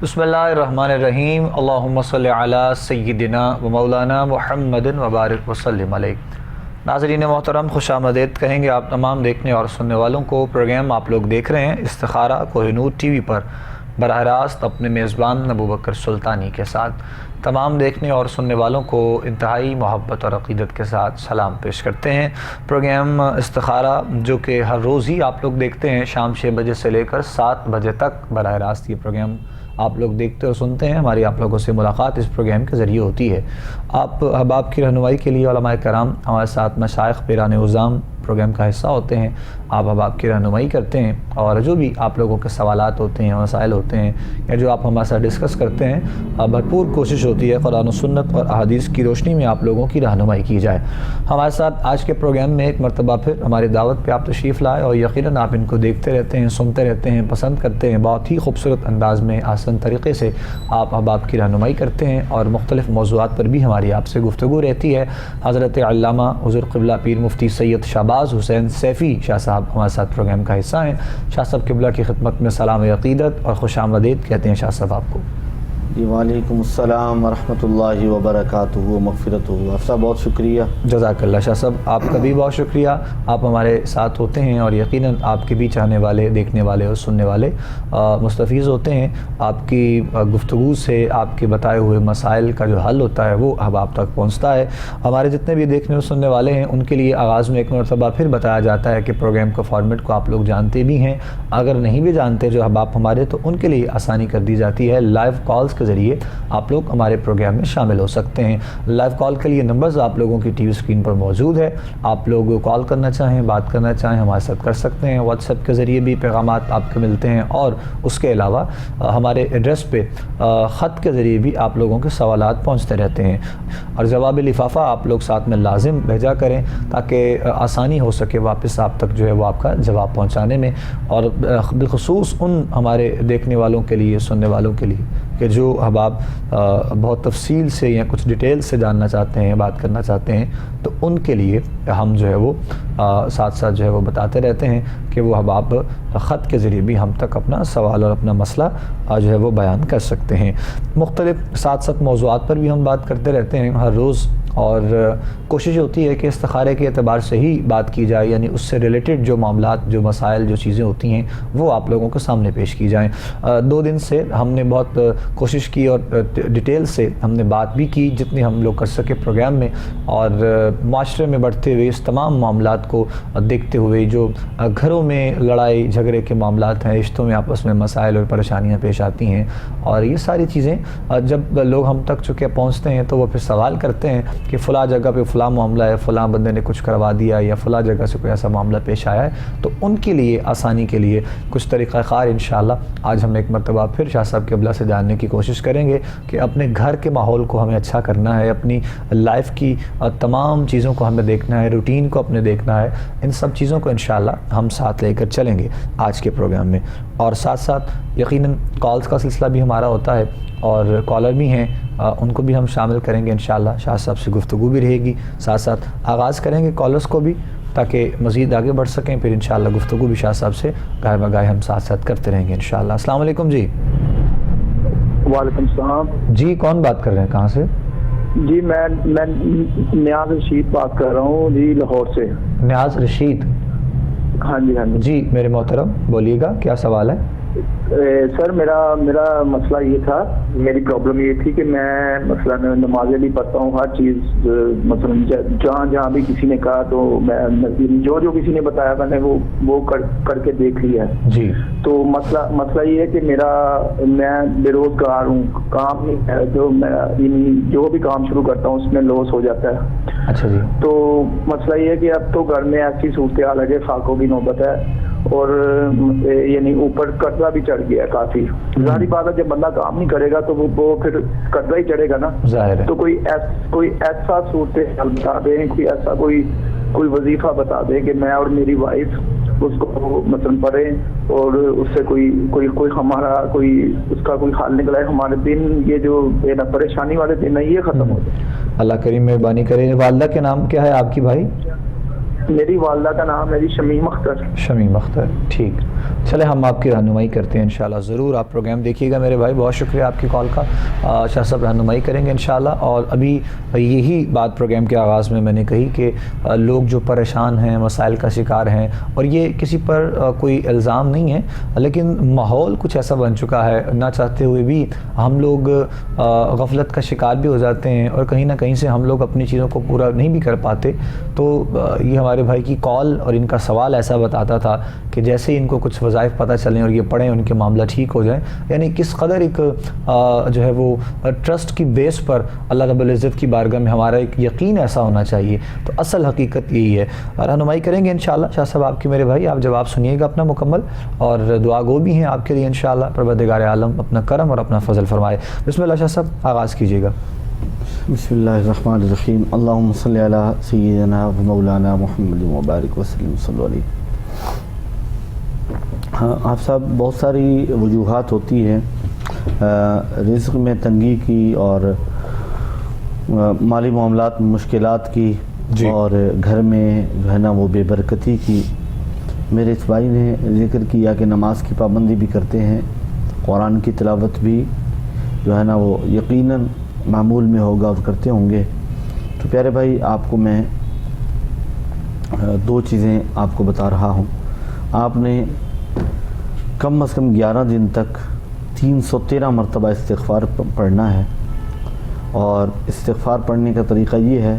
بسم اللہ الرحمن الرحیم اللہم صلی علی سیدنا و مولانا محمد وبارک وسلم علیہ۔ ناظرین محترم، خوش آمدید کہیں گے آپ تمام دیکھنے اور سننے والوں کو۔ پروگرام آپ لوگ دیکھ رہے ہیں استخارہ کوہ نور ٹی وی پر براہ راست اپنے میزبان ابوبکر سلطانی کے ساتھ۔ تمام دیکھنے اور سننے والوں کو انتہائی محبت اور عقیدت کے ساتھ سلام پیش کرتے ہیں۔ پروگرام استخارہ جو کہ ہر روز ہی آپ لوگ دیکھتے ہیں شام 6 بجے سے لے کر 7 بجے تک براہ راست یہ پروگرام آپ لوگ دیکھتے اور سنتے ہیں۔ ہماری آپ لوگوں سے ملاقات اس پروگرام کے ذریعے ہوتی ہے۔ آپ احباب کی رہنمائی کے لیے علماء کرام ہمارے ساتھ مشائخ پیران عظام پروگرام کا حصہ ہوتے ہیں۔ آپ احباب کی رہنمائی کرتے ہیں اور جو بھی آپ لوگوں کے سوالات ہوتے ہیں، مسائل ہوتے ہیں یا جو آپ ہمارے ساتھ ڈسکس کرتے ہیں، بھرپور کوشش ہوتی ہے قرآن و سنت اور احادیث کی روشنی میں آپ لوگوں کی رہنمائی کی جائے۔ ہمارے ساتھ آج کے پروگرام میں ایک مرتبہ پھر ہماری دعوت پہ آپ تشریف لائے اور یقیناً آپ ان کو دیکھتے رہتے ہیں، سنتے رہتے ہیں، پسند کرتے ہیں۔ بہت ہی خوبصورت انداز میں آسان طریقے سے آپ احباب کی رہنمائی کرتے ہیں اور مختلف موضوعات پر بھی ہماری آپ سے گفتگو رہتی ہے۔ حضرت علامہ حضور قبلہ پیر مفتی سید شہباز حسین سیفی شاہ صاحب ہمارے ساتھ پروگرام کا حصہ ہیں۔ شاہ صاحب قبلہ کی خدمت میں سلام عقیدت اور خوش آمدید کہتے ہیں شاہ صاحب آپ کو۔ جی وعلیکم السلام ورحمۃ اللہ وبرکاتہ و مغفرتہ۔ آپ صاحب بہت شکریہ۔ جزاک اللہ شاہ صاحب، آپ کا بھی بہت شکریہ۔ آپ ہمارے ساتھ ہوتے ہیں اور یقیناً آپ کے بھی چاہنے والے، دیکھنے والے اور سننے والے مستفیض ہوتے ہیں۔ آپ کی گفتگو سے آپ کے بتائے ہوئے مسائل کا جو حل ہوتا ہے وہ اب آپ تک پہنچتا ہے۔ ہمارے جتنے بھی دیکھنے اور سننے والے ہیں ان کے لیے آغاز میں ایک مرتبہ پھر بتایا جاتا ہے کہ پروگرام کا فارمیٹ کو آپ لوگ جانتے بھی ہیں، اگر نہیں بھی جانتے جو احباب ہمارے، تو ان کے لیے آسانی کر دی جاتی ہے۔ لائیو کالز کے ذریعے آپ لوگ ہمارے پروگرام میں شامل ہو سکتے ہیں۔ لائیو کال کے لیے نمبرز آپ لوگوں کی ٹی وی اسکرین پر موجود ہے۔ آپ لوگ کال کرنا چاہیں، بات کرنا چاہیں ہمارے ساتھ کر سکتے ہیں۔ واٹس ایپ کے ذریعے بھی پیغامات آپ کو ملتے ہیں اور اس کے علاوہ ہمارے ایڈریس پہ خط کے ذریعے بھی آپ لوگوں کے سوالات پہنچتے رہتے ہیں اور جواب لفافہ آپ لوگ ساتھ میں لازم بھیجا کریں تاکہ آسانی ہو سکے واپس آپ تک جو ہے وہ آپ کا جواب پہنچانے میں، اور بالخصوص ان ہمارے دیکھنے والوں کے لیے، سننے والوں کے لیے کہ جو احباب بہت تفصیل سے یا کچھ ڈیٹیل سے جاننا چاہتے ہیں، بات کرنا چاہتے ہیں، تو ان کے لیے ہم جو ہے وہ ساتھ ساتھ جو ہے وہ بتاتے رہتے ہیں کہ وہ احباب خط کے ذریعے بھی ہم تک اپنا سوال اور اپنا مسئلہ جو ہے وہ بیان کر سکتے ہیں۔ مختلف ساتھ موضوعات پر بھی ہم بات کرتے رہتے ہیں ہر روز، اور کوشش ہوتی ہے کہ استخارے کے اعتبار سے ہی بات کی جائے، یعنی اس سے ریلیٹڈ جو معاملات، جو مسائل، جو چیزیں ہوتی ہیں وہ آپ لوگوں کے سامنے پیش کی جائیں۔ 2 دن سے ہم نے بہت کوشش کی اور ڈیٹیل سے ہم نے بات بھی کی جتنی ہم لوگ کر سکے پروگرام میں، اور معاشرے میں بڑھتے ہوئے اس تمام معاملات کو دیکھتے ہوئے جو گھروں میں لڑائی جھگڑے کے معاملات ہیں، رشتوں میں آپس میں مسائل اور پریشانیاں پیش آتی ہیں، اور یہ ساری چیزیں جب لوگ ہم تک چکے پہنچتے ہیں تو وہ پھر سوال کرتے ہیں کہ فلاں جگہ پہ فلاں معاملہ ہے، فلاں بندے نے کچھ کروا دیا یا فلاں جگہ سے کوئی ایسا معاملہ پیش آیا ہے، تو ان کے لیے آسانی کے لیے کچھ طریقہ کار انشاءاللہ آج ہم ایک مرتبہ پھر شاہ صاحب قبلہ سے جاننے کی کوشش کریں گے کہ اپنے گھر کے ماحول کو ہمیں اچھا کرنا ہے، اپنی لائف کی تمام چیزوں کو ہمیں دیکھنا ہے، روٹین کو اپنے دیکھنا ہے۔ ان سب چیزوں کو انشاءاللہ ہم ساتھ لے کر چلیں گے آج کے پروگرام میں، اور ساتھ یقیناً کالز کا سلسلہ بھی ہمارا ہوتا ہے اور کالر بھی ہیں، ان کو بھی ہم شامل کریں گے انشاءاللہ۔ شاہ صاحب سے گفتگو بھی رہے گی، ساتھ آغاز کریں گے کالرز کو بھی تاکہ مزید آگے بڑھ سکیں، پھر انشاءاللہ گفتگو بھی شاہ صاحب سے گاہے بگاہے ہم ساتھ کرتے رہیں گے انشاءاللہ۔ السلام علیکم جی۔ وعلیکم السلام جی کون بات کر رہے ہیں، کہاں سے؟ جی میں نیاز رشید بات کر رہا ہوں جی، لاہور سے۔ نیاز رشید؟ ہاں جی جی میرے محترم بولیے گا، کیا سوال ہے؟ سر میرا مسئلہ یہ تھا، میری پرابلم یہ تھی کہ میں مثلا نمازیں بھی پڑھتا ہوں، ہر چیز مثلا جہاں بھی کسی نے کہا تو میں جو کسی نے بتایا میں نے وہ کر کے دیکھ لیا ہے جی۔ تو مسئلہ یہ ہے کہ میں بے روزگار ہوں، کام نہیں ہے، جو بھی کام شروع کرتا ہوں اس میں لاس ہو جاتا ہے۔ اچھا جی۔ تو مسئلہ یہ ہے کہ اب تو گھر میں ایسی صورتحال ہے کہ فاقوں کی نوبت ہے، اور یعنی اوپر قرضہ بھی چڑھ گیا ہے کافی۔ ظاہری بات ہے جب بندہ کام نہیں کرے گا تو وہ پھر قرضہ ہی چڑھے گا نا، ظاہر ہے۔ تو کوئی ایسا صورتحال بتا دیں، کوئی وظیفہ بتا دیں کہ میں اور میری وائف اس کو مثلا پڑھیں اور اس سے کوئی ہمارا اس کا کوئی حال نکلا ہے، ہمارے دن یہ جو پریشانی والے دن ہے یہ ختم ہو جائے۔ اللہ کریم مہربانی کرے۔ والدہ کے نام کیا ہے آپ کی بھائی؟ میری والدہ کا نام ہے جی شمیم اختر. شمیم اختر. ٹھیک, چلے ہم آپ کی رہنمائی کرتے ہیں انشاءاللہ. ضرور آپ پروگرام دیکھیے گا میرے بھائی, بہت شکریہ آپ کی کال کا. شاہ صاحب رہنمائی کریں گے انشاءاللہ. اور ابھی یہی بات پروگرام کے آغاز میں نے کہی کہ لوگ جو پریشان ہیں, مسائل کا شکار ہیں, اور یہ کسی پر کوئی الزام نہیں ہے, لیکن ماحول کچھ ایسا بن چکا ہے, نہ چاہتے ہوئے بھی ہم لوگ غفلت کا شکار بھی ہو جاتے ہیں, اور کہیں نہ کہیں سے ہم لوگ اپنی چیزوں کو پورا نہیں بھی کر پاتے. تو یہ ہمارے بھائی کی کال اور ان کا سوال ایسا بتاتا تھا کہ جیسے ہی ان کو کچھ وظائف پتہ چلیں اور یہ پڑھیں ان کے معاملہ ٹھیک ہو جائیں. یعنی کس قدر ایک جو ہے وہ ٹرسٹ کی بیس پر اللہ رب العزت کی بارگاہ میں ہمارا ایک یقین ایسا ہونا چاہیے. تو اصل حقیقت یہی ہے. رہنمائی کریں گے انشاءاللہ شاہ صاحب آپ کی میرے بھائی. آپ جواب سنیے گا اپنا مکمل, اور دعا گو بھی ہیں آپ کے لیے انشاءاللہ. پروردگار عالم اپنا کرم اور اپنا فضل فرمائے. بسم اللہ شاہ صاحب, آغاز کیجیے گا. بسم اللہ الرحمن الرحیم. اللہم صلی علی سیدنا و مولانا محمد مبارک وسلم صلی اللہ علیہ. ہاں آپ صاحب, بہت ساری وجوہات ہوتی ہیں رزق میں تنگی کی, اور مالی معاملات میں مشکلات کی, جی. اور گھر میں جو ہے نا وہ بے برکتی کی. میرے اس بھائی نے ذکر کیا کہ نماز کی پابندی بھی کرتے ہیں, قرآن کی تلاوت بھی جو ہے نا وہ یقیناً معمول میں ہوگا اور کرتے ہوں گے. تو پیارے بھائی, آپ کو میں دو چیزیں آپ کو بتا رہا ہوں. آپ نے کم از کم 11 دن تک 313 مرتبہ استغفار پڑھنا ہے. اور استغفار پڑھنے کا طریقہ یہ ہے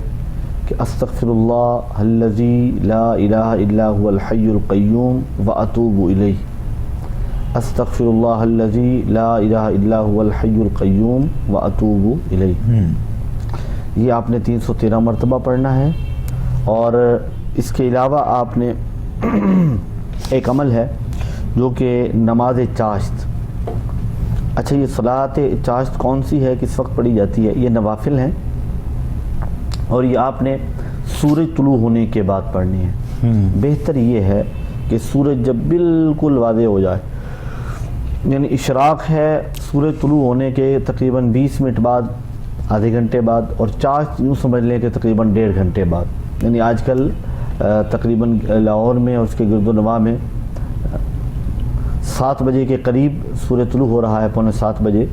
کہ استغفر اللہ الذی لا الہ الا هو الحی القیوم واتوب الیہ. استغفر اللہ الذی لا الہ الا هو الحی القیوم واتوب الیہ. یہ آپ نے 313 مرتبہ پڑھنا ہے. اور اس کے علاوہ آپ نے ایک عمل ہے جو کہ نماز چاشت. اچھا, یہ صلاۃ چاشت کون سی ہے, کس وقت پڑھی جاتی ہے؟ یہ نوافل ہیں, اور یہ آپ نے سورج طلوع ہونے کے بعد پڑھنی ہے. بہتر یہ ہے کہ سورج جب بالکل واضح ہو جائے, یعنی اشراق ہے سورج طلوع ہونے کے تقریباً 20 منٹ بعد, آدھے گھنٹے بعد, اور چاشت یوں سمجھ لیں کہ تقریباً 1.5 گھنٹے بعد. یعنی آج کل تقریباً لاہور میں اور اس کے گرد و نواح میں 7 بجے کے قریب سورج طلوع ہو رہا ہے, 6:45 بجے.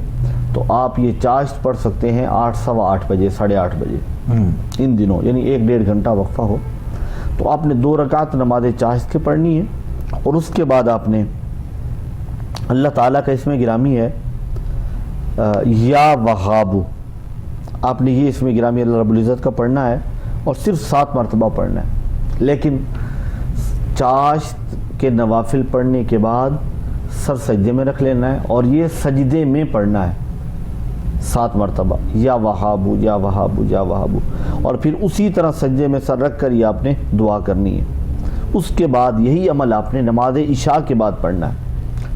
تو آپ یہ چاشت پڑھ سکتے ہیں 8, 8:15 بجے, 8:30 بجے ان دنوں, یعنی 1.5 گھنٹہ وقفہ ہو. تو آپ نے 2 رکعت نماز چاشت کے پڑھنی ہے. اور اس کے بعد آپ نے اللہ تعالیٰ کا اسم گرامی ہے یا وہاب, آپ نے یہ اسم گرامی اللہ رب العزت کا پڑھنا ہے, اور صرف 7 مرتبہ پڑھنا ہے. لیکن چاشت کے نوافل پڑھنے کے بعد سر سجدے میں رکھ لینا ہے, اور یہ سجدے میں پڑھنا ہے 7 مرتبہ یا وہابو یا وہابو یا وہابو. اور پھر اسی طرح سجدے میں سر رکھ کر یہ آپ نے دعا کرنی ہے. اس کے بعد یہی عمل آپ نے نماز عشاء کے بعد پڑھنا ہے,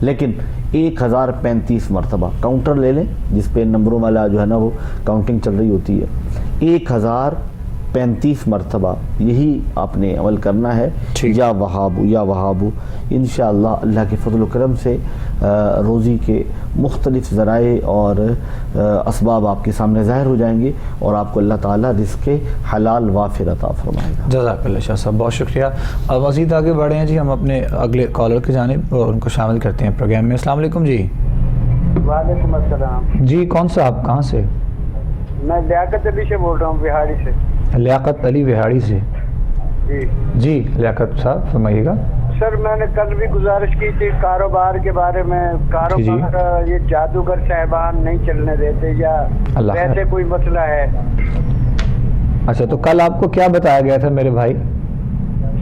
لیکن 1035 مرتبہ. کاؤنٹر لے لیں جس پہ نمبروں والا جو ہے نا وہ کاؤنٹنگ چل رہی ہوتی ہے. 1035 مرتبہ یہی آپ نے عمل کرنا ہے, یا وہابو یا وہابو. انشاءاللہ اللہ کے فضل و کرم سے روزی کے مختلف ذرائع اور اسباب آپ کے سامنے ظاہر ہو جائیں گے, اور آپ کو اللہ تعالیٰ رزق حلال وافر عطا فرمائے گا. جزاک اللہ شاہ صاحب, بہت شکریہ. مزید آگے بڑھے ہیں جی, ہم اپنے اگلے کالر کی جانب اور ان کو شامل کرتے ہیں پروگرام میں. السلام علیکم جی. وعلیکم السلام جی, کون سا آپ, کہاں سے؟ میں لیاقت علی سے بول رہا ہوں, بہاڑی سے. لیاقت علی بہاڑی سے. جی جی لیاقت صاحب فرمائیے گا. سر, میں نے کل بھی گزارش کی تھی کاروبار کے بارے میں. کاروبار یہ جادوگر صاحبان نہیں چلنے دیتے, یا ویسے کوئی مسئلہ ہے؟ اچھا, تو کل آپ کو کیا بتایا گیا تھا میرے بھائی؟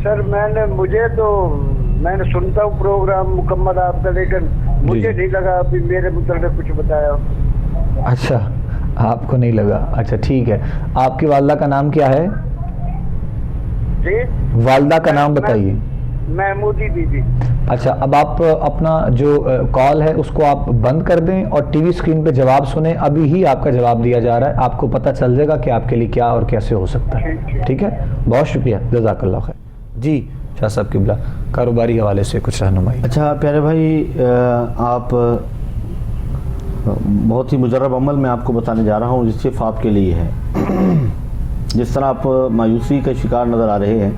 سر میں نے سنتا ہوں پروگرام مکمل آپ کا, لیکن مجھے نہیں لگا ابھی میرے متعلق کچھ بتایا. اچھا, آپ کو نہیں لگا. اچھا ٹھیک ہے. آپ کی والدہ کا نام کیا ہے؟ جی, والدہ کا نام بتائیے. محمودی بی بی. اچھا, اب آپ اپنا جو کال ہے اس کو آپ بند کر دیں اور ٹی وی اسکرین پہ جواب سنیں. ابھی ہی آپ کا جواب دیا جا رہا ہے, آپ کو پتہ چل جائے گا کہ آپ کے لیے کیا اور کیسے ہو سکتا ہے. ٹھیک ہے, بہت شکریہ, جزاک اللہ خیر. جی شاہ صاحب قبلہ, کاروباری حوالے سے کچھ رہنمائی. اچھا پیارے بھائی, آپ بہت ہی مجرب عمل میں آپ کو بتانے جا رہا ہوں جس صرف آپ کے لیے ہے. جس طرح آپ مایوسی کا شکار نظر آ رہے ہیں,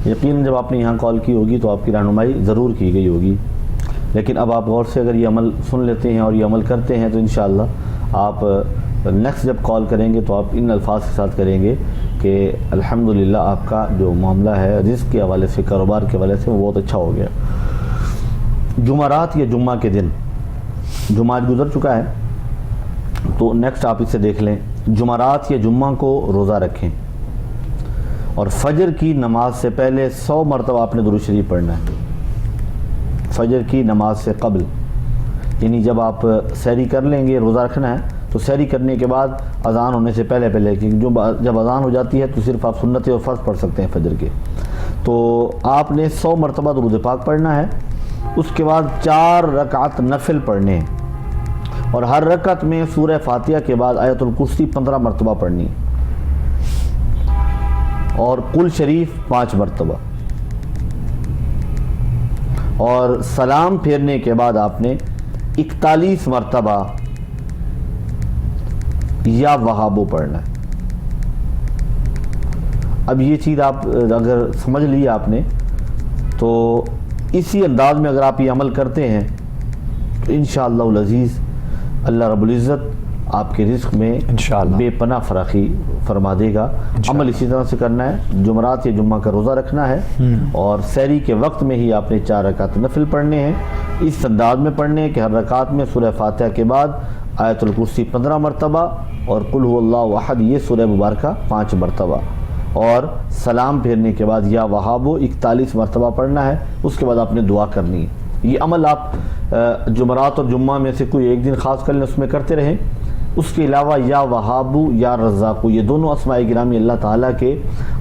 یقیناً جب آپ نے یہاں کال کی ہوگی تو آپ کی رہنمائی ضرور کی گئی ہوگی، لیکن اب آپ غور سے اگر یہ عمل سن لیتے ہیں اور یہ عمل کرتے ہیں تو انشاءاللہ آپ نیکسٹ جب کال کریں گے تو آپ ان الفاظ کے ساتھ کریں گے کہ الحمدللہ آپ کا جو معاملہ ہے رزق کے حوالے سے، کاروبار کے حوالے سے، وہ بہت اچھا ہو گیا۔ جمعرات یا جمعہ کے دن، جمعہ گزر چکا ہے تو نیکسٹ آپ اسے دیکھ لیں، جمعرات یا جمعہ کو روزہ رکھیں اور فجر کی نماز سے پہلے 100 مرتبہ آپ نے درود شریف پڑھنا ہے، فجر کی نماز سے قبل، یعنی جب آپ سحری کر لیں گے، روزہ رکھنا ہے تو سحری کرنے کے بعد اذان ہونے سے پہلے جب اذان ہو جاتی ہے تو صرف آپ سنت اور فرض پڑھ سکتے ہیں فجر کے، تو آپ نے 100 مرتبہ درود پاک پڑھنا ہے، اس کے بعد 4 رکعت نفل پڑھنے ہیں اور ہر رکعت میں سورہ فاتحہ کے بعد آیت الکرسی 15 مرتبہ پڑھنی ہے اور قل شریف 5 مرتبہ، اور سلام پھیرنے کے بعد آپ نے 41 مرتبہ یا وہابو پڑھنا ہے۔ اب یہ چیز آپ اگر سمجھ لی آپ نے تو اسی انداز میں اگر آپ یہ عمل کرتے ہیں تو انشاءاللہ العزیز اللہ رب العزت آپ کے رزق میں بے پناہ فراخی فرما دے گا۔ عمل اسی طرح سے کرنا ہے، جمعرات یا جمعہ کا روزہ رکھنا ہے اور سحری کے وقت میں ہی آپ نے 4 رکعت نفل پڑھنے ہیں، اس انداز میں پڑھنے ہیں کہ ہر رکعت میں سورہ فاتحہ کے بعد آیت الکرسی 15 مرتبہ اور قل هو اللہ احد یہ سورہ مبارکہ 5 مرتبہ، اور سلام پھیرنے کے بعد یا وہابو 41 مرتبہ پڑھنا ہے، اس کے بعد آپ نے دعا کرنی ہے۔ یہ عمل آپ جمعرات اور جمعہ میں سے کوئی ایک دن خاص کر لیں، اس میں کرتے رہیں۔ اس کے علاوہ یا وہابو یا رزاقو یہ دونوں اسماء گرامی اللہ تعالیٰ کے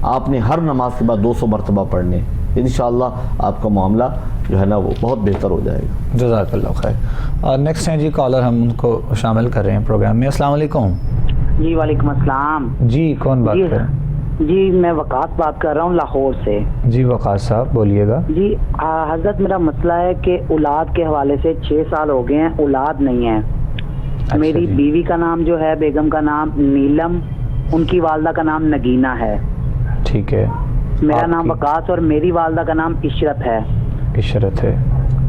آپ نے ہر نماز کے بعد 200 مرتبہ پڑھنے، انشاءاللہ آپ کا معاملہ جو ہے نا وہ بہت بہتر ہو جائے گا۔ جزاک اللہ خیر۔ نیکسٹ ہیں جی کالر، ہم ان کو شامل کر رہے ہیں پروگرام میں۔ السلام علیکم۔ جی وعلیکم السلام۔ جی کون بات کر رہے ہیں؟ جی میں وقاص بات کر رہا ہوں لاہور سے۔ جی وقاص صاحب بولیے گا۔ جی حضرت میرا مسئلہ ہے کہ اولاد کے حوالے سے 6 سال ہو گئے ہیں، اولاد نہیں ہے۔ میری بیوی کا نام جو ہے، بیگم کا نام نیلم، ان کی والدہ کا نام نگینہ ہے۔ ٹھیک ہے۔ میرا نام وقاص اور میری والدہ کا نام عشرت ہے۔ عشرت ہے۔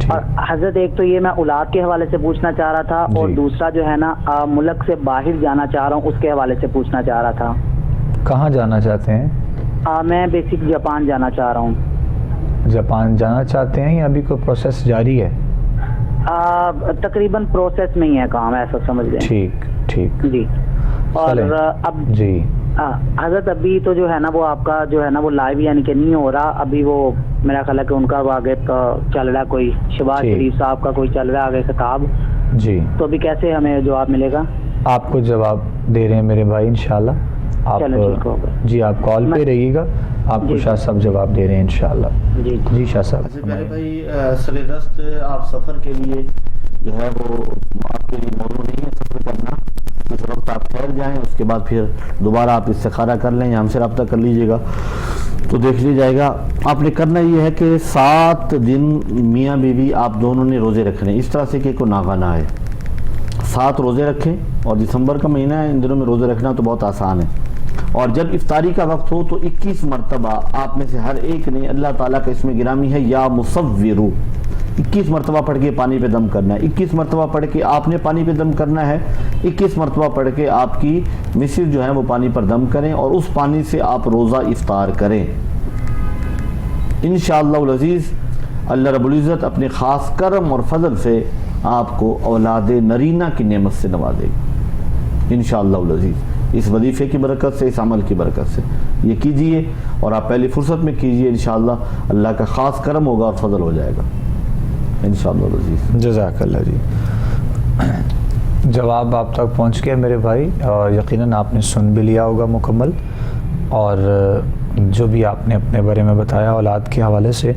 اور حضرت ایک تو یہ میں اولاد کے حوالے سے پوچھنا چاہ رہا تھا اور دوسرا جو ہے نا ملک سے باہر جانا چاہ رہا ہوں، اس کے حوالے سے پوچھنا چاہ رہا تھا۔ کہاں جانا چاہتے ہیں؟ میں بیسک جاپان جانا چاہ رہا ہوں۔ جاپان جانا چاہتے ہیں یا ابھی کوئی پروسیس جاری ہے؟ تقریباً پروسیس میں ہی ہے کام، ایسا سمجھ لیں۔ ٹھیک ٹھیک جی۔ اور اب جی حضرت ابھی تو جو ہے نا وہ آپ کا جو ہے نا وہ لائیو یعنی کہ نہیں ہو رہا، ابھی وہ میرا خیال ہے کہ ان کا آگے چل رہا ہے، کوئی شہباز شریف صاحب کا کوئی چل رہا ہے آگے خطاب۔ جی تو ابھی کیسے ہمیں جواب ملے گا؟ آپ کو جواب دے رہے ہیں میرے بھائی انشاءاللہ۔ آپ جی آپ کال پہ رہیے گا، آپ کو شاہ صاحب جواب دے رہے ہیں انشاءاللہ۔ جی شاہ صاحب۔ میرے بھائی سر دست آپ سفر کے لیے جو ہے وہ آپ کے لیے موضوع نہیں ہے سفر کرنا، کچھ وقت آپ ٹھہر جائیں، اس کے بعد پھر دوبارہ آپ استخارہ کر لیں یا ہم سے رابطہ کر لیجئے گا تو دیکھ لی جائے گا۔ آپ نے کرنا یہ ہے کہ 7 دن میاں بیوی آپ دونوں نے روزے رکھنے، اس طرح سے کہ کوئی ناغہ نہ آئے۔ 7 روزے رکھیں، اور دسمبر کا مہینہ ہے، ان دنوں میں روزے رکھنا تو بہت آسان ہے۔ اور جب افطاری کا وقت ہو تو 21 مرتبہ آپ میں سے ہر ایک نے، اللہ تعالیٰ کا اسم گرامی ہے یا مصورو، 21 مرتبہ پڑھ کے پانی پہ دم کرنا ہے، 21 مرتبہ پڑھ کے آپ نے پانی پہ دم کرنا ہے، 21 مرتبہ پڑھ کے آپ کی مسز جو ہے وہ پانی پر دم کریں اور اس پانی سے آپ روزہ افطار کریں۔ انشاءاللہ العزیز اللہ رب العزت اپنے خاص کرم اور فضل سے آپ کو اولاد نرینہ کی نعمت سے نوازے گا انشاءاللہ العزیز، اس وظیفے کی برکت سے، اس عمل کی برکت سے۔ یہ کیجئے اور آپ پہلی فرصت میں کیجئے، انشاءاللہ اللہ کا خاص کرم ہوگا اور فضل ہو جائے گا انشاءاللہ العزیز۔ جزاک اللہ جی۔ جواب آپ تک پہنچ گیا میرے بھائی، اور یقیناً آپ نے سن بھی لیا ہوگا مکمل، اور جو بھی آپ نے اپنے بارے میں بتایا اولاد کے حوالے سے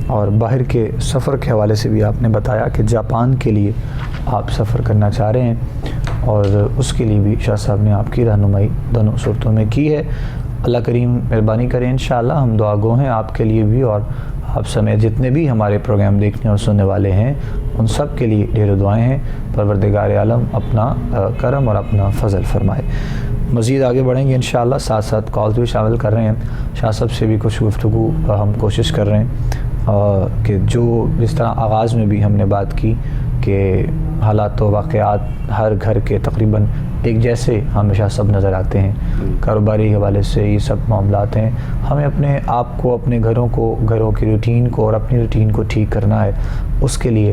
اور باہر کے سفر کے حوالے سے بھی آپ نے بتایا کہ جاپان کے لیے آپ سفر کرنا چاہ رہے ہیں، اور اس کے لیے بھی شاہ صاحب نے آپ کی رہنمائی دونوں صورتوں میں کی ہے۔ اللہ کریم مہربانی کریں انشاءاللہ، ہم دعا گو ہیں آپ کے لیے بھی اور آپ سمیت جتنے بھی ہمارے پروگرام دیکھنے اور سننے والے ہیں ان سب کے لیے ڈھیر دعائیں ہیں، پروردگار عالم اپنا کرم اور اپنا فضل فرمائے۔ مزید آگے بڑھیں گے انشاءاللہ، ساتھ ساتھ کالز بھی شامل کر رہے ہیں. شاہ صاحب سے بھی کچھ گفتگو ہم کوشش کر رہے ہیں کہ جو جس طرح آغاز میں بھی ہم نے بات کی کہ حالات و واقعات ہر گھر کے تقریباً ایک جیسے ہمیشہ سب نظر آتے ہیں. کاروباری حوالے سے یہ سب معاملات ہیں. ہمیں اپنے آپ کو، اپنے گھروں کی روٹین کو اور اپنی روٹین کو ٹھیک کرنا ہے. اس کے لیے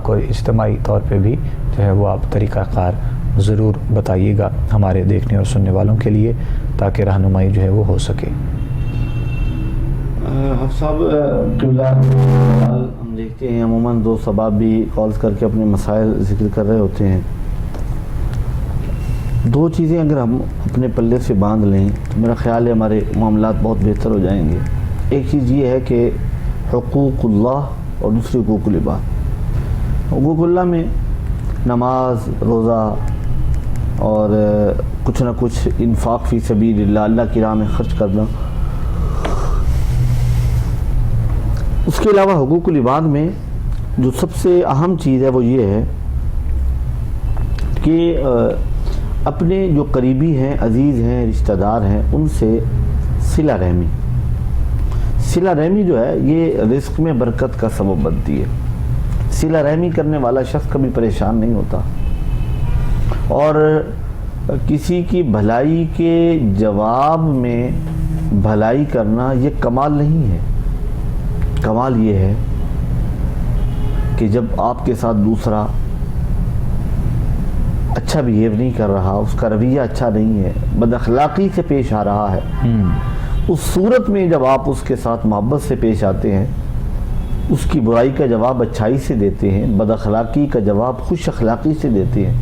کوئی اجتماعی طور پہ بھی جو ہے وہ آپ طریقہ کار ضرور بتائیے گا ہمارے دیکھنے اور سننے والوں کے لیے، تاکہ رہنمائی جو ہے وہ ہو سکے. حفظ صاحب ہم دیکھتے ہیں عموماً دو سباب بھی کالز کر کے اپنے مسائل ذکر کر رہے ہوتے ہیں. دو چیزیں اگر ہم اپنے پلے سے باندھ لیں تو میرا خیال ہے ہمارے معاملات بہت بہتر ہو جائیں گے. ایک چیز یہ ہے کہ حقوق اللہ اور دوسری حقوق العباد. حقوق اللہ میں نماز، روزہ اور کچھ نہ کچھ انفاق فی سبیل اللہ، اللہ کی راہ میں خرچ کرنا. اس کے علاوہ حقوق العباد میں جو سب سے اہم چیز ہے وہ یہ ہے کہ اپنے جو قریبی ہیں، عزیز ہیں، رشتہ دار ہیں، ان سے صلہ رحمی. صلہ رحمی جو ہے یہ رزق میں برکت کا سبب بنتی ہے. صلہ رحمی کرنے والا شخص کبھی پریشان نہیں ہوتا، اور کسی کی بھلائی کے جواب میں بھلائی کرنا یہ کمال نہیں ہے. کمال یہ ہے کہ جب آپ کے ساتھ دوسرا اچھا بیہیو نہیں کر رہا، اس کا رویہ اچھا نہیں ہے، بد اخلاقی سے پیش آ رہا ہے، اس صورت میں جب آپ اس کے ساتھ محبت سے پیش آتے ہیں، اس کی برائی کا جواب اچھائی سے دیتے ہیں، بد اخلاقی کا جواب خوش اخلاقی سے دیتے ہیں،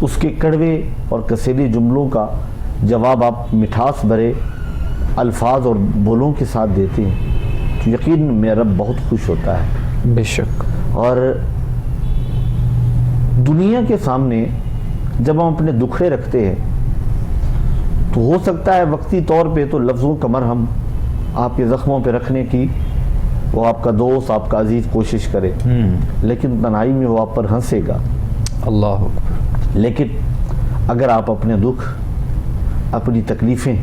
اس کے کڑوے اور کسیلے جملوں کا جواب آپ مٹھاس بھرے الفاظ اور بولوں کے ساتھ دیتے ہیں، تو یقین میرا رب بہت خوش ہوتا ہے. بے شک. اور دنیا کے سامنے جب ہم اپنے دکھڑے رکھتے ہیں تو ہو سکتا ہے وقتی طور پہ تو لفظوں کا مرہم آپ کے زخموں پہ رکھنے کی وہ آپ کا دوست، آپ کا عزیز کوشش کرے، لیکن تنہائی میں وہ آپ پر ہنسے گا. اللہ اکبر. لیکن اگر آپ اپنے دکھ، اپنی تکلیفیں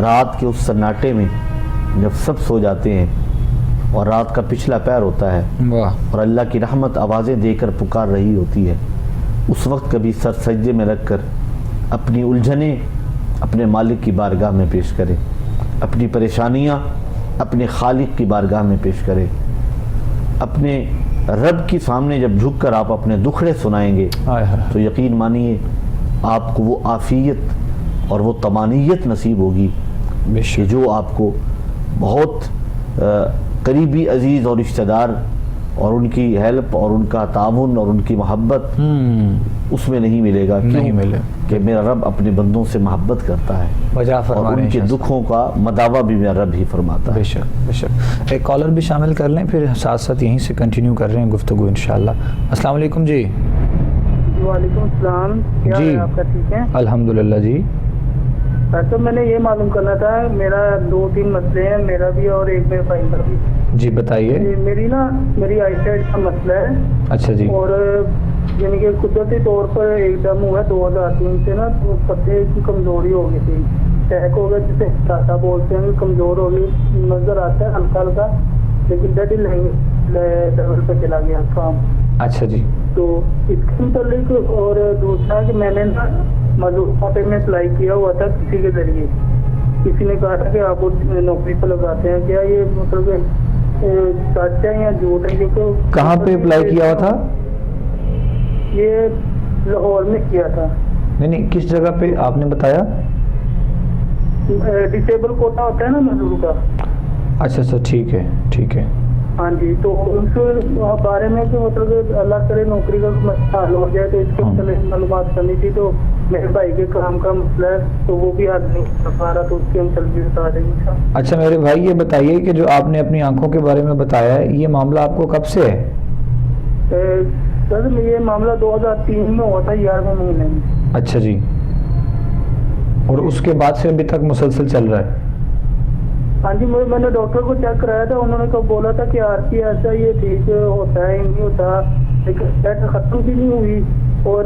رات کے اس سناٹے میں جب سب سو جاتے ہیں اور رات کا پچھلا پیر ہوتا ہے اور اللہ کی رحمت آوازیں دے کر پکار رہی ہوتی ہے، اس وقت کبھی سر سجدے میں رکھ کر اپنی الجھنیں اپنے مالک کی بارگاہ میں پیش کرے، اپنی پریشانیاں اپنے خالق کی بارگاہ میں پیش کرے. اپنے رب کی سامنے جب جھک کر آپ اپنے دکھڑے سنائیں گے تو یقین مانیے آپ کو وہ عافیت اور وہ طمانینت نصیب ہوگی کہ جو آپ کو بہت قریبی عزیز اور رشتہ دار اور ان کی ہیلپ اور ان کا تعاون اور ان کی محبت اس میں نہیں ملے گا. نہیں ملے کہ میرا رب اپنے بندوں سے محبت کرتا ہے اور ان کے دکھوں کا مداوع بھی میرا رب ہی فرماتا ہے. بے شک بے شک. ایک کالر بھی شامل کر لیں، پھر ساتھ ساتھ یہیں سے کنٹینیو کر رہے ہیں گفتگو انشاءاللہ. السلام علیکم. جی وعلیکم السلام. کیا جی آپ کا ٹھیک ہے؟ الحمدللہ. جی تو میں نے یہ معلوم کرنا تھا، میرا 2-3 مسئلے ہیں، میرا بھی اور ایک میرے بھائی کا بھی. جی بتائیے. میری آئی سائڈ کا مسئلہ ہے. اچھا جی. اور یعنی کہ قدرتی طور پر ایک دم ہوا 2003 سے نا، تو پتے کی کمزوری ہو گئی تھی، ٹیک ہو گیا، جسے ٹاٹا بولتے ہیں، کمزور ہو گئی، نظر آتا ہے ہلکا ہلکا، لیکن ڈیڈی لیول پہ چلا گیا کام. اچھا جی. تو اس کے متعلق اور دوسرا کہ میں نے نا مذہب میں اپلائی کیا ہوا تھا کسی کے ذریعے، کسی نے کہا تھا کہ آپ نوکری پہ لگاتے ہیں، کیا یہ مطلب سچ ہے یا جھوٹ ہے؟ کیونکہ کہاں پہ اپلائی کیا ہوا تھا؟ یہ لاہور میں کیا تھا. نہیں کس جگہ پہ آپ نے بتایا؟ ڈسیبل کوٹا ہوتا ہے نا مزدور کا. اچھا اچھا ٹھیک ہے ٹھیک ہے. ہاں جی. تو ان کے بارے میں کہ مطلب اللہ کرے نوکری کا حل ہو جائے، تو اس کے متعلق معلومات کرنی تھی. تو میرے بھائی کے کام کا مسئلہ ہے تو وہ بھی حل نہیں کر پا رہا، تو اس کی ہم چل بھی بتا دیں گے. اچھا میرے بھائی یہ بتائیے کہ جو آپ نے اپنی آنکھوں کے بارے میں بتایا ہے، یہ معاملہ آپ کو کب سے ہے؟ سر یہ معاملہ 2003 میں ہوا تھا 11ویں مہینے میں. اچھا جی. اور اس کے بعد سے ابھی تک مسلسل چل رہا ہے؟ ہاں جی. میں نے ڈاکٹر کو چیک کرایا تھا، انہوں نے بولا تھا کہ آر پی ایسا یہ ٹھیک ہوتا ہے، نہیں ہوتا، لیکن ڈیٹ ختم بھی نہیں ہوئی. اور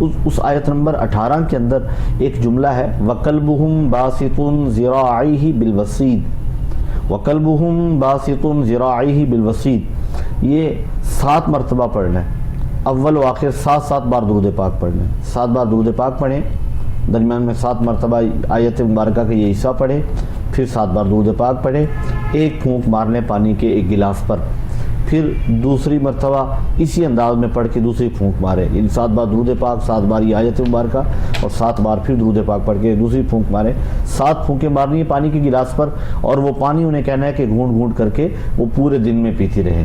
اس آیت نمبر 18 کے اندر ایک جملہ ہے وَقَلْبُهُمْ بَاسِطٌ ذِرَاعَيْهِ بِالْوَسِيدِ وَقَلْبُهُمْ بَاسِطٌ ذِرَاعَيْهِ بِالْوَسِيدِ، یہ 7 مرتبہ پڑھنا ہے، اول و آخر 7 بار درود پاک پڑھنا ہے، 7 بار درود پاک پڑھیں، درمیان میں 7 مرتبہ آیت مبارکہ کا یہ حصہ پڑھیں، پھر 7 بار درود پاک پڑھیں، ایک پھونک مار لیں پانی کے ایک گلاس پر، پھر دوسری مرتبہ اسی انداز میں پڑھ کے دوسری پھونک مارے، یعنی 7 بار درود پاک، 7 بار یہ آیت مبارکہ اور 7 بار پھر درود پاک پڑھ کے دوسری پھونک مارے، 7 پھونکیں مارنی ہے پانی کے گلاس پر، اور وہ پانی انہیں کہنا ہے کہ گھونٹ گھونٹ کر کے وہ پورے دن میں پیتی رہیں۔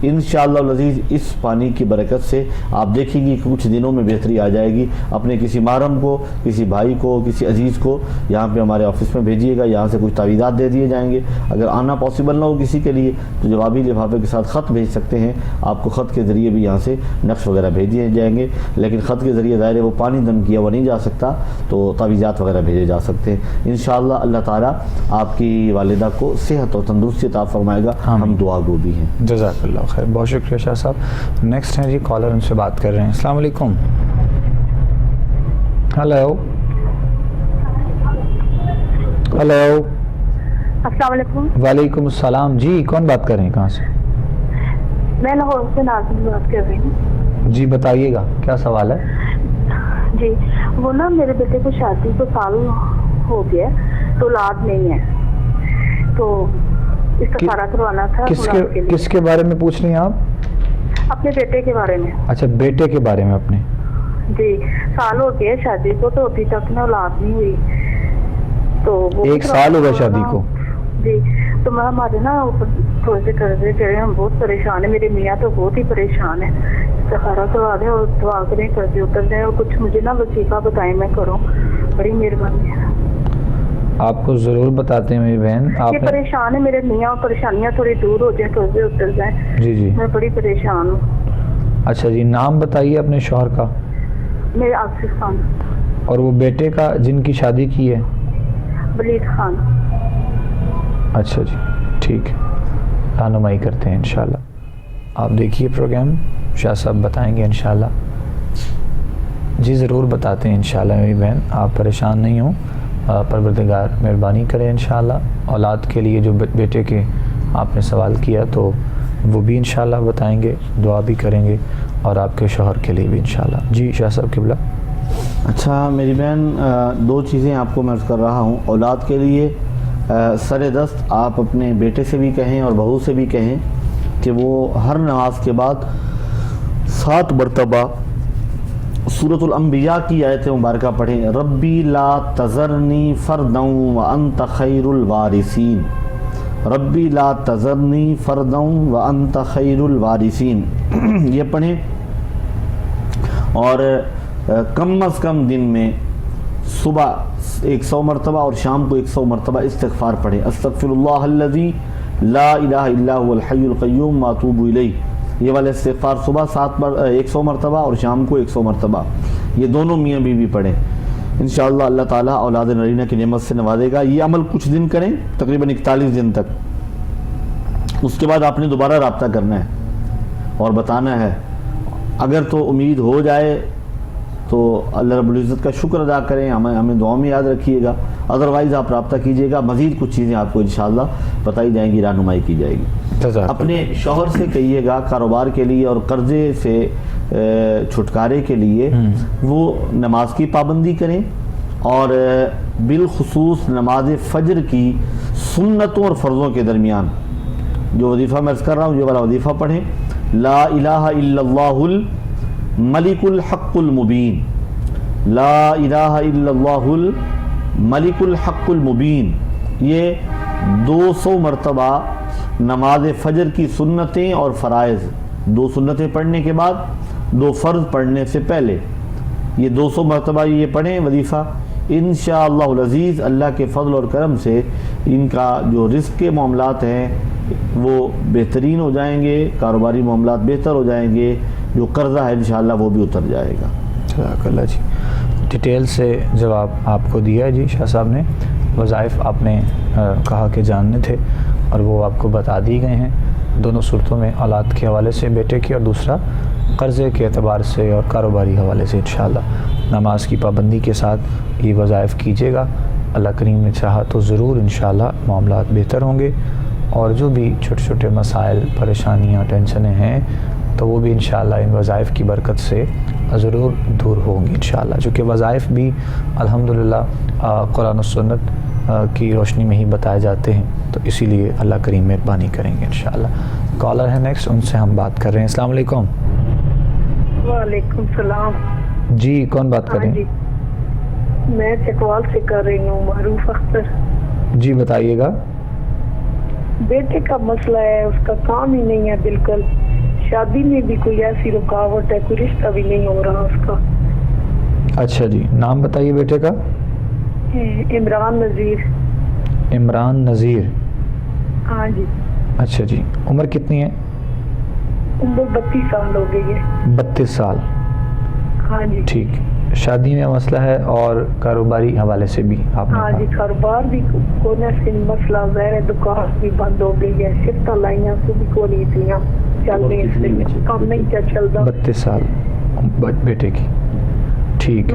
انشاءاللہ العزیز اس پانی کی برکت سے آپ دیکھیں گی کہ کچھ دنوں میں بہتری آ جائے گی۔ اپنے کسی محرم کو، کسی بھائی کو، کسی عزیز کو یہاں پہ ہمارے آفس میں بھیجیے گا، یہاں سے کچھ تعویذات دے دیے جائیں گے۔ اگر آنا پاسبل نہ ہو کسی کے لیے تو جوابی لفافے کے ساتھ خط بھیج سکتے ہیں، آپ کو خط کے ذریعے بھی یہاں سے نقش وغیرہ بھیج دیے جائیں گے، لیکن خط کے ذریعے ظاہر ہے وہ پانی دم کیا ہوا نہیں جا سکتا، تو تعویذات وغیرہ بھیجے جا سکتے ہیں۔ انشاءاللہ اللہ تعالیٰ آپ کی والدہ کو صحت اور تندرستی عطا فرمائے گا، ہم دعا گو بھی ہیں۔ جزاک اللہ خیر، بہت شکریہ شاہ صاحب۔ نیکسٹ ہیں جی کالر، ان سے بات کر رہے ہیں۔ السلام علیکم۔ ہلو ہلو السلام علیکم۔ وعلیکم السلام جی، کون بات کر رہے ہیں، کہاں سے؟ میں لاہور سے نازم بات کر رہی ہوں۔ جی بتائیے گا کیا سوال ہے؟ جی وہ نا میرے بیٹے کو شادی کو سال ہو گیا تو اولاد نہیں ہے، تو استخارہ کروانا تھا۔ کس کے بارے میں پوچھ رہی ہیں آپ؟ اپنے بیٹے کے بارے میں۔ اچھا بیٹے کے بارے میں اپنے؟ جی سال ہو گیا شادی کو تو ابھی تک میں اولاد نہیں ہوئی، تو وہ 1 سال ہو گیا شادی کو؟ جی تو میں ہمارے نا اوپر تھوڑے سے قرضے چڑھے، ہم بہت پریشان ہیں، میرے میاں تو بہت ہی پریشان ہے، استخارہ کروا دیں اور دعا کریں قرضے اتر جائیں، اور کچھ مجھے نا وظیفہ بتائیں میں کروں، بڑی مہربانی ہے۔ آپ کو ضرور بتاتے ہیں میری بہن، آپ یہ پریشان ہے میرے میاں، پریشانیاں تھوڑی دور ہو جائیں، قرضے اتر جائیں۔ جی جی میں بڑی پریشان ہوں۔ اچھا جی، نام بتائیے اپنے شوہر کا۔ میرے آصف خان۔ اور وہ بیٹے کا جن کی شادی کی ہے؟ ولید خان۔ اچھا جی ٹھیک ہے، رہنمائی کرتے ہیں انشاءاللہ۔ آپ دیکھیے پروگرام، شاہ صاحب بتائیں گے انشاءاللہ۔ جی ضرور بتاتے ہیں انشاءاللہ میری بہن، آپ پریشان نہیں ہوں، پروردگار مہربانی کرے انشاءاللہ۔ اولاد کے لیے جو بیٹے کے آپ نے سوال کیا تو وہ بھی انشاءاللہ بتائیں گے، دعا بھی کریں گے، اور آپ کے شوہر کے لیے بھی انشاءاللہ۔ جی شاہ صاحب قبلہ۔ اچھا میری بہن، 2 چیزیں آپ کو میں عرض کر رہا ہوں۔ اولاد کے لیے سر دست آپ اپنے بیٹے سے بھی کہیں اور بہو سے بھی کہیں کہ وہ ہر نماز کے بعد 7 مرتبہ سورۃ الانبیاء کی آیت مبارکہ پڑھیں، ربی لا تذرنی فردا وانت خیر الوارثین، ربی لا تذرنی فردا وانت خیر الوارثین، یہ پڑھیں، اور کم از کم دن میں صبح 100 مرتبہ اور شام کو 100 مرتبہ استغفار پڑھیں، استغفر اللہ الذی لا الہ الا هو الحی القیوم واتوب الیہ، یہ والا استغفار صبح 100 مرتبہ اور شام کو 100 مرتبہ، یہ دونوں میاں بیوی پڑھیں۔ انشاءاللہ اللہ تعالیٰ اولاد نرینہ کی نعمت سے نوازے گا۔ یہ عمل کچھ دن کریں، تقریباً 41 دن تک، اس کے بعد آپ نے دوبارہ رابطہ کرنا ہے اور بتانا ہے۔ اگر تو امید ہو جائے تو اللہ رب العزت کا شکر ادا کریں، ہمیں دعاؤں میں یاد رکھیے گا، ادروائز آپ رابطہ کیجیے گا، مزید کچھ چیزیں آپ کو انشاءاللہ بتائی جائیں گی، رہنمائی کی جائے گی۔ اپنے شوہر سے کہیے گا کاروبار کے لیے اور قرضے سے چھٹکارے کے لیے وہ نماز کی پابندی کریں، اور بالخصوص نماز فجر کی سنتوں اور فرضوں کے درمیان جو وظیفہ میں عرض کر رہا ہوں، یہ والا وظیفہ پڑھیں، لا الہ الا اللہ الملک الحق المبین، لا الہ الا اللہ الملک الحق المبین، یہ 200 مرتبہ نماز فجر کی سنتیں اور فرائض، 2 سنتیں پڑھنے کے بعد 2 فرض پڑھنے سے پہلے، یہ 200 مرتبہ یہ پڑھیں وظیفہ۔ انشاءاللہ العزیز اللہ کے فضل اور کرم سے ان کا جو رزق کے معاملات ہیں وہ بہترین ہو جائیں گے، کاروباری معاملات بہتر ہو جائیں گے، جو قرضہ ہے انشاءاللہ وہ بھی اتر جائے گا۔ جزاک اللہ جی، ڈیٹیل سے جواب آپ کو دیا ہے جی شاہ صاحب نے۔ وظائف آپ نے کہا کہ جاننے تھے اور وہ آپ کو بتا دی گئے ہیں، دونوں صورتوں میں، اولاد کے حوالے سے بیٹے کی اور دوسرا قرضے کے اعتبار سے اور کاروباری حوالے سے انشاءاللہ نماز کی پابندی کے ساتھ یہ وظائف کیجیے گا. اللہ کریم نے چاہا تو ضرور انشاءاللہ معاملات بہتر ہوں گے, اور جو بھی چھوٹے چھوٹے مسائل, پریشانیاں, ٹینشنیں ہیں تو وہ بھی انشاءاللہ ان وظائف کی برکت سے ضرور دور ہوں گی انشاءاللہ, چونکہ وظائف بھی الحمدللہ قرآن و سنت کی روشنی میں ہی بتائے جاتے ہیں, تو اسی لیے اللہ کریم مہربانی کریں گے انشاءاللہ. کالر ہے نیکسٹ, ان سے ہم بات کر رہے ہیں. السلام علیکم. وعلیکم السلام. جی کون بات کر رہے ہیں؟ میں چکوال سے کر رہی ہوں, معروف اختر. جی بتائیے گا. بیٹے کا مسئلہ ہے, اس کا کام ہی نہیں ہے بالکل, شادی میں بھی کوئی ایسی رکاوٹ ہے, کوئی رشتہ بھی نہیں ہو رہا اس کا. اچھا جی, نام بتائیے بیٹے کا. عمران نذیر. عمران نذیر. ہاں جی. اچھا جی, عمر کتنی ہے؟ عمر 32 سال ہو گئی ہے. 32 سال. ہاں جی. ٹھیک, شادی میں مسئلہ ہے اور کاروباری حوالے سے بھی آپ نے. ہاں جی, کاروبار بھی کونے سے مسئلہ ظاہر ہے, دکان بھی بند ہو گئی ہے, شفٹاں لائیاں سے بھی کوئی اتنیاں چل رہی ہیں, اس لیے کام نہیں کیا چلتا. 32 سال بیٹے کی. ٹھیک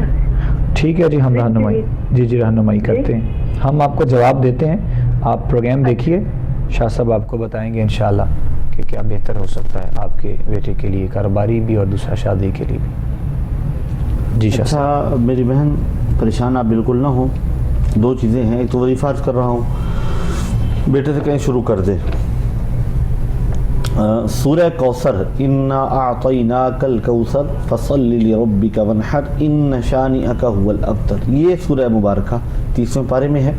ٹھیک ہے جی, ہم رہنمائی جی رہنمائی کرتے ہیں, ہم آپ کو جواب دیتے ہیں. آپ پروگرام دیکھیے, شاہ صاحب آپ کو بتائیں گے انشاءاللہ کہ کیا بہتر ہو سکتا ہے آپ کے بیٹے کے لیے, کاروباری بھی اور دوسرا شادی کے لیے بھی. جی شاہ صاحب. اچھا میری بہن, پریشان آپ بالکل نہ ہوں. 2 چیزیں ہیں, ایک تو وظیفہ عرض کر رہا ہوں, بیٹے سے کہیں شروع کر دے. سورہ کوثر, انا اعطیناک الکوثر فصل لربک وانحر ان شانئک هو الابتر, یہ سورہ مبارکہ 30ویں پارے میں ہے.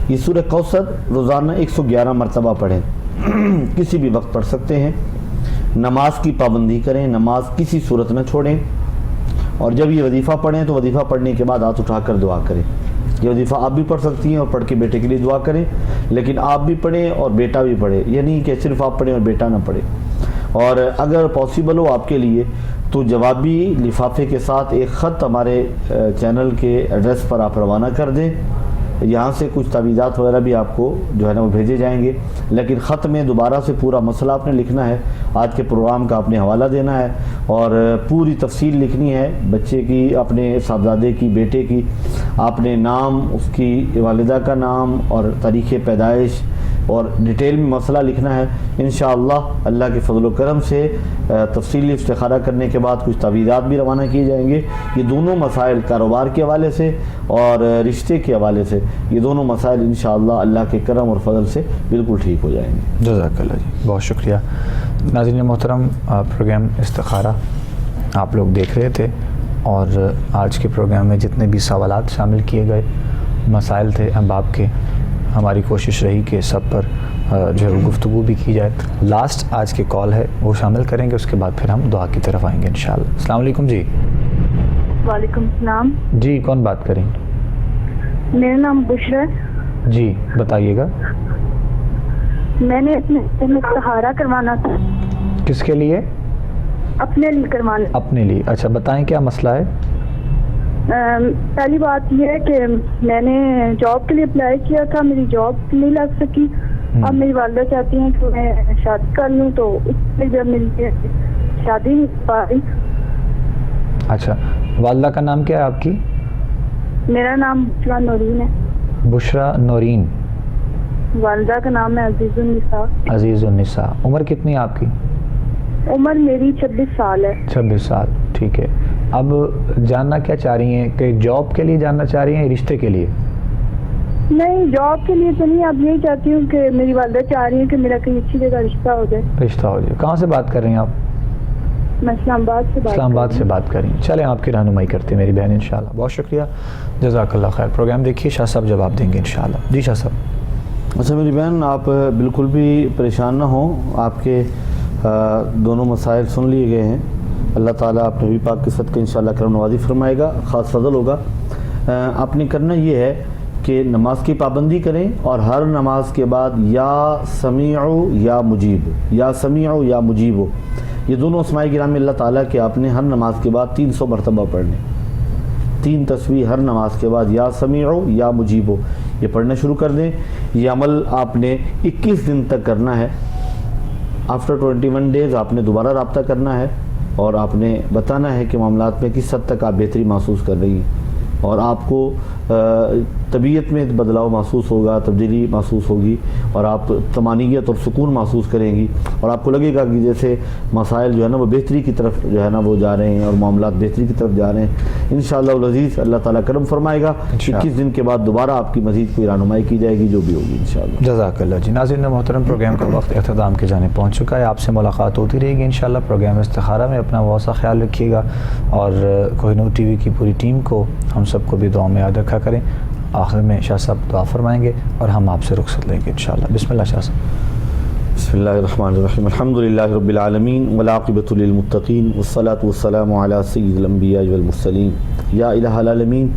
یہ سورہ کوثر روزانہ 111 مرتبہ پڑھیں, کسی بھی وقت پڑھ سکتے ہیں. نماز کی پابندی کریں, نماز کسی صورت نہ چھوڑیں, اور جب یہ وظیفہ پڑھیں تو وظیفہ پڑھنے کے بعد ہاتھ اٹھا کر دعا کریں. یہ وظیفہ آپ بھی پڑھ سکتی ہیں اور پڑھ کے بیٹے کے لیے دعا کریں, لیکن آپ بھی پڑھیں اور بیٹا بھی پڑھے, یہ نہیں کہ صرف آپ پڑھیں اور بیٹا نہ پڑھے. اور اگر پاسبل ہو آپ کے لیے تو جوابی لفافے کے ساتھ ایک خط ہمارے چینل کے ایڈریس پر آپ روانہ کر دیں. یہاں سے کچھ تعویذات وغیرہ بھی آپ کو جو ہے نا وہ بھیجے جائیں گے, لیکن خط میں دوبارہ سے پورا مسئلہ آپ نے لکھنا ہے, آج کے پروگرام کا آپ نے حوالہ دینا ہے, اور پوری تفصیل لکھنی ہے بچے کی, اپنے صاحبزادے کی, بیٹے کی. آپ نے نام, اس کی والدہ کا نام اور تاریخ پیدائش اور ڈیٹیل میں مسئلہ لکھنا ہے. انشاءاللہ اللہ کے فضل و کرم سے تفصیلی استخارہ کرنے کے بعد کچھ تعویذات بھی روانہ کیے جائیں گے. یہ دونوں مسائل, کاروبار کے حوالے سے اور رشتے کے حوالے سے, یہ دونوں مسائل انشاءاللہ اللہ کے کرم اور فضل سے بالکل ٹھیک ہو جائیں گے. جزاک اللہ جی, بہت شکریہ. ناظرین محترم, پروگرام استخارہ آپ لوگ دیکھ رہے تھے, اور آج کے پروگرام میں جتنے بھی سوالات شامل کیے گئے, مسائل تھے احباب کے, ہماری کوشش رہی کہ سب پر جو ہے گفتگو بھی کی جائے. لاسٹ آج کے کال ہے وہ شامل کریں گے, اس کے بعد پھر ہم دعا کی طرف آئیں گے انشاءاللہ. السلام علیکم جی. وعلیکم السلام. جی کون بات کریں؟ میرا نام بشرا ہے. جی بتائیے گا. میں نے اپنے استخارہ کروانا تھا. کس کے لیے؟ اپنے لیے کروانا. اپنے لیے, اچھا بتائیں کیا مسئلہ ہے؟ پہلی بات یہ ہے کہ میں نے جاب کے لیے اپلائی کیا تھا, میری جاب نہیں لگ سکی. اب میری والدہ چاہتی ہیں کہ میں شادی کر لوں, تو اس لیے جب میری شادی نہیں ہو پا رہی. اچھا, والدہ کا نام کیا ہے آپ کی؟ میرا نام بشرا نورین ہے. بشرا نورین. والدہ کا نام ہے عزیز النساء. عزیز النساء. عمر کتنی ہے آپ کی؟ عمر میری 26 سال ہے. 26 سال, ٹھیک ہے. اب جاننا کیا چاہ رہی ہیں, کہ جاب کے لیے جاننا چاہ رہی ہیں, رشتے کے لیے؟ نہیں, جاب کے لیے تو نہیں. اب یہی چاہتی ہوں کہ میری والدہ چاہ رہی ہیں کہ میرا کہیں اچھی جگہ رشتہ ہو جائے. رشتہ ہو جائے. کہاں سے بات کر رہی ہیں آپ؟ میں اسلام آباد سے. اسلام آباد سے بات کر رہی ہیں. چلیں آپ کی رہنمائی کرتے ہیں میری بہن انشاءاللہ. بہت شکریہ, جزاک اللہ خیر. پروگرام دیکھیے, شاہ صاحب جواب دیں گے انشاءاللہ. جی شاہ صاحب. اچھا میری بہن, آپ بالکل بھی پریشان نہ ہوں, آپ کے دونوں مسائل سن لیے گئے ہیں. اللہ تعالیٰ آپ نبی پاک کے صدقے انشاءاللہ کرم نوازی فرمائے گا, خاص فضل ہوگا. آپ نے کرنا یہ ہے کہ نماز کی پابندی کریں, اور ہر نماز کے بعد یا سمیع یا مجیب, یا سمیع یا مجیب, یہ دونوں اسماء کرام اللہ تعالیٰ کے آپ نے ہر نماز کے بعد 300 مرتبہ پڑھنے. 3 تسبیح ہر نماز کے بعد, یا سمیع یا مجیب, یہ پڑھنا شروع کر دیں. یہ عمل آپ نے 21 دن تک کرنا ہے. آفٹر 21 ڈیز آپ نے دوبارہ رابطہ کرنا ہے, اور آپ نے بتانا ہے کہ معاملات میں کس حد تک آپ بہتری محسوس کر رہی ہیں، اور آپ کو طبیعت میں بدلاؤ محسوس ہوگا، تبدیلی محسوس ہوگی، اور آپ طمانینت اور سکون محسوس کریں گی، اور آپ کو لگے گا کہ جیسے مسائل جو ہے نا وہ بہتری کی طرف جو ہے نا وہ جا رہے ہیں، اور معاملات بہتری کی طرف جا رہے ہیں انشاءاللہ العزیز۔ اللہ تعالیٰ کرم فرمائے گا، 21 دن کے بعد دوبارہ آپ کی مزید کوئی رہنمائی کی جائے گی جو بھی ہوگی انشاءاللہ۔ جزاک اللہ جی۔ ناظرین محترم، پروگرام کا وقت اختتام کی جانب پہنچ چکا ہے، آپ سے ملاقات ہوتی رہے گی انشاءاللہ۔ پروگرام استخارہ میں اپنا بہت سا خیال رکھیے گا، اور کوہ نور ٹی وی کی پوری ٹیم کو ہم سب کو بھی دعا میں یاد رکھا کریں۔ آخر میں شاہ صاحب دعا فرمائیں گے اور ہم آپ سے رخصت لیں گے انشاءاللہ۔ بسم اللہ شاہ صاحب۔ بسم اللہ الرحمن الرحیم، الحمدللہ رب العالمین والعاقبۃ للمتقین والصلاۃ والسلام علی سید الانبیاء والمرسلین۔ یا الہ العالمین،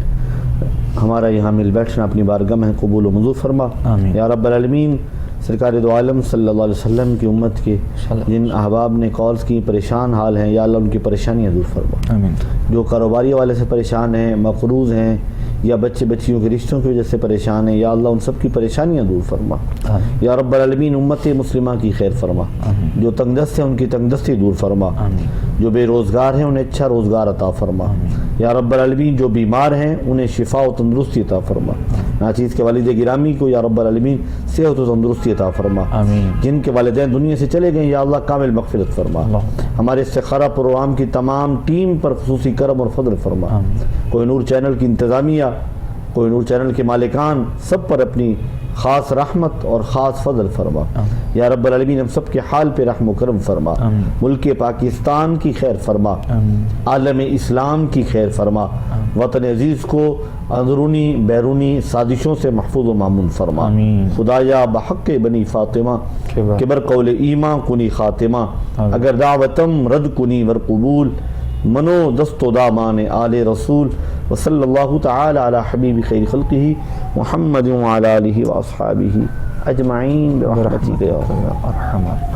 ہمارا یہاں مل بیٹھنا اپنی بارگاہ میں قبول و منظور فرما۔ آمین۔ یا رب العالمین، سرکار دو عالم صلی اللہ علیہ وسلم کی امت کے جن احباب نے کالز کی پریشان حال ہیں، یا اللہ ان کی پریشانیاں دور فرما۔ آمین۔ جو کاروباری والے سے پریشان ہیں، مقروض ہیں، یا بچے بچیوں کے رشتوں کی وجہ سے پریشان ہیں، یا اللہ ان سب کی پریشانیاں دور فرما۔ آمین۔ یا رب العالمین، امت مسلمہ کی خیر فرما۔ آمین۔ جو تنگ دست ہیں ان کی تنگ دستی دور فرما۔ آمین۔ جو بے روزگار ہیں انہیں اچھا روزگار عطا فرما۔ یا رب العالمین، جو بیمار ہیں انہیں شفا و تندرستی عطا فرما۔ ناچیز کے والد گرامی کو یا رب العالمین صحت و تندرستی عطا فرما۔ آمین۔ جن کے والدین دنیا سے چلے گئے یا اللہ کامل مغفرت فرما۔ ہمارے استخارہ پروگرام کی تمام ٹیم پر خصوصی کرم اور فضل فرما۔ کوہ نور چینل کی انتظامیہ، کوہ نور چینل کے مالکان، سب پر اپنی خاص رحمت اور خاص فضل فرما۔ یا رب العالمین، ہم سب کے حال پہ رحم و کرم فرما۔ ملک پاکستان کی خیر فرما، عالم اسلام کی خیر فرما، وطن عزیز کو اندرونی بیرونی سازشوں سے محفوظ و مامون فرما۔ خدایا بحق بنی فاطمہ کبر قول ایمان کنی خاتمہ، اگر دعوتم رد کنی ور قبول، منو دست و دامان آل رسول، وصلی اللہ تعالی علی حبیب خیر خلقہ محمد وعلی آلہ واصحابہ اجمعین برحمتک یا ارحم الراحمین۔